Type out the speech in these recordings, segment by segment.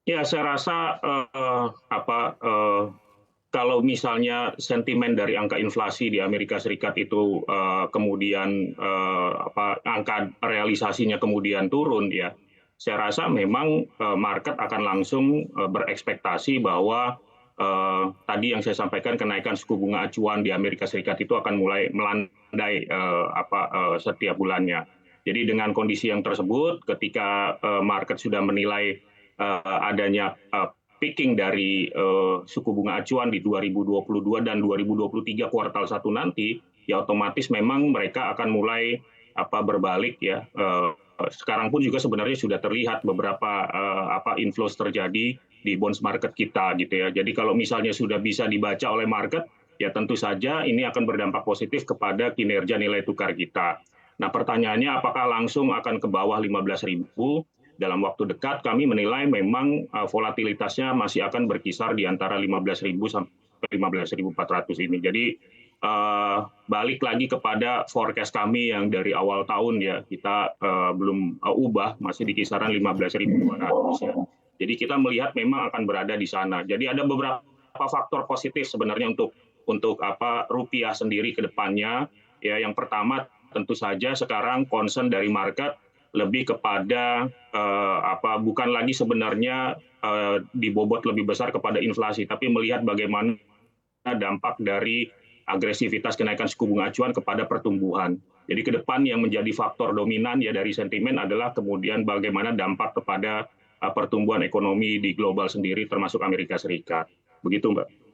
Ya, saya rasa, kalau misalnya sentimen dari angka inflasi di Amerika Serikat itu, kemudian, angka realisasinya kemudian turun ya, saya rasa memang, market akan langsung, berekspektasi bahwa, tadi yang saya sampaikan kenaikan suku bunga acuan di Amerika Serikat itu akan mulai melandai, setiap bulannya. Jadi dengan kondisi yang tersebut ketika, market sudah menilai adanya peaking dari suku bunga acuan di 2022 dan 2023 kuartal 1 nanti, ya otomatis memang mereka akan mulai berbalik ya. Sekarang pun juga sebenarnya sudah terlihat beberapa inflows terjadi di bonds market kita gitu ya. Jadi kalau misalnya sudah bisa dibaca oleh market, ya tentu saja ini akan berdampak positif kepada kinerja nilai tukar kita. Nah pertanyaannya apakah langsung akan ke bawah 15.000? Dalam waktu dekat kami menilai memang volatilitasnya masih akan berkisar di antara 15.000 sampai 15.400 ini. Jadi balik lagi kepada forecast kami yang dari awal tahun ya kita belum ubah masih di kisaran 15.200 ya. Jadi kita melihat memang akan berada di sana. Jadi ada beberapa faktor positif sebenarnya untuk rupiah sendiri ke depannya. Ya, yang pertama tentu saja sekarang concern dari market lebih kepada bukan lagi sebenarnya dibobot lebih besar kepada inflasi, tapi melihat bagaimana dampak dari agresivitas kenaikan suku bunga acuan kepada pertumbuhan. Jadi ke depan yang menjadi faktor dominan ya dari sentimen adalah kemudian bagaimana dampak kepada pertumbuhan ekonomi di global sendiri termasuk Amerika Serikat. Begitu, Mbak.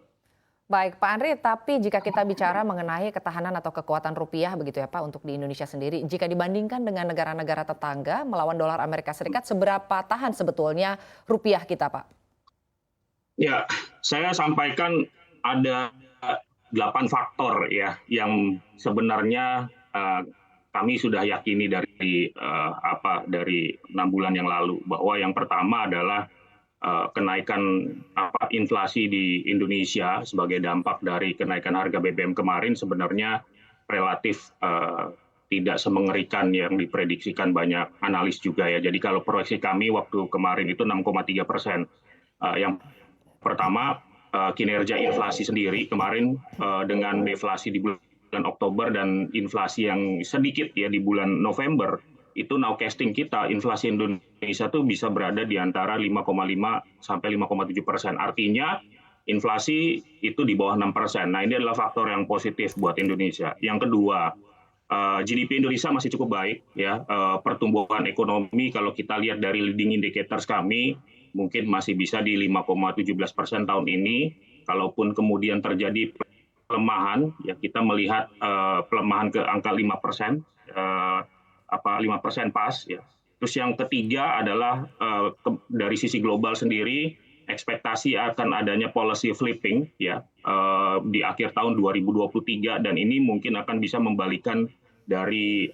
Baik, Pak Andri, tapi jika kita bicara mengenai ketahanan atau kekuatan rupiah begitu ya Pak untuk di Indonesia sendiri, jika dibandingkan dengan negara-negara tetangga melawan dolar Amerika Serikat, seberapa tahan sebetulnya rupiah kita, Pak? Ya, saya sampaikan ada 8 faktor ya yang sebenarnya kami sudah yakini dari 6 bulan yang lalu bahwa yang pertama adalah kenaikan inflasi di Indonesia sebagai dampak dari kenaikan harga BBM kemarin sebenarnya relatif tidak semengerikan yang diprediksikan banyak analis juga ya. Jadi kalau proyeksi kami waktu kemarin itu 6,3%. Yang pertama, kinerja inflasi sendiri kemarin dengan deflasi di bulan Oktober dan inflasi yang sedikit ya di bulan November, itu nowcasting kita inflasi Indonesia tuh bisa berada di antara 5,5 sampai 5,7%. Artinya inflasi itu di bawah 6%. Nah, ini adalah faktor yang positif buat Indonesia. Yang kedua, GDP Indonesia masih cukup baik ya. Pertumbuhan ekonomi kalau kita lihat dari leading indicators kami mungkin masih bisa di 5,17% tahun ini. Kalaupun kemudian terjadi pelemahan, ya kita melihat pelemahan ke angka 5%, 5% pas. Ya. Terus yang ketiga adalah dari sisi global sendiri, ekspektasi akan adanya policy flipping ya di akhir tahun 2023 dan ini mungkin akan bisa membalikan dari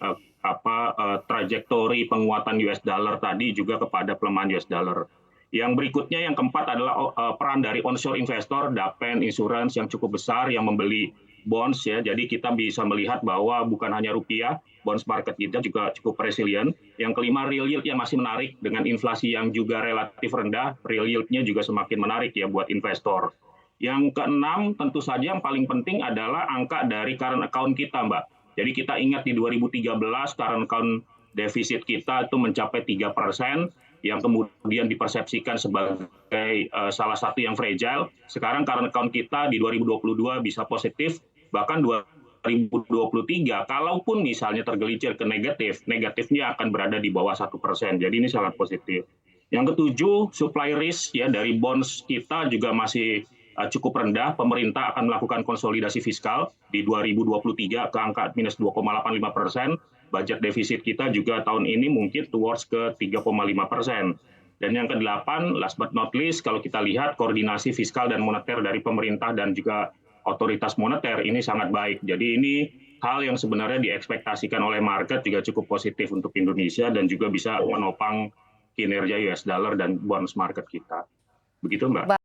trajektori penguatan US dollar tadi juga kepada pelemahan US dollar. Yang berikutnya yang keempat adalah peran dari onshore investor, Dapen, Insurance yang cukup besar yang membeli bonds ya. Jadi kita bisa melihat bahwa bukan hanya rupiah, bonds market kita juga cukup resilient. Yang kelima real yield yang masih menarik dengan inflasi yang juga relatif rendah, real yield-nya juga semakin menarik ya buat investor. Yang keenam tentu saja yang paling penting adalah angka dari current account kita, Mbak. Jadi kita ingat di 2013 current account defisit kita itu mencapai 3%, yang kemudian dipersepsikan sebagai salah satu yang fragile. Sekarang current account kita di 2022 bisa positif, bahkan 2023 kalaupun misalnya tergelincir ke negatif, negatifnya akan berada di bawah 1%. Jadi ini sangat positif. Yang ketujuh, supply risk ya dari bonds kita juga masih cukup rendah. Pemerintah akan melakukan konsolidasi fiskal di 2023 ke angka minus 2,85%. Budget defisit kita juga tahun ini mungkin towards ke 3,5%. Dan yang kedelapan, last but not least, kalau kita lihat koordinasi fiskal dan moneter dari pemerintah dan juga otoritas moneter ini sangat baik. Jadi ini hal yang sebenarnya diekspektasikan oleh market juga cukup positif untuk Indonesia dan juga bisa menopang kinerja US dollar dan bonds market kita. Begitu, Mbak.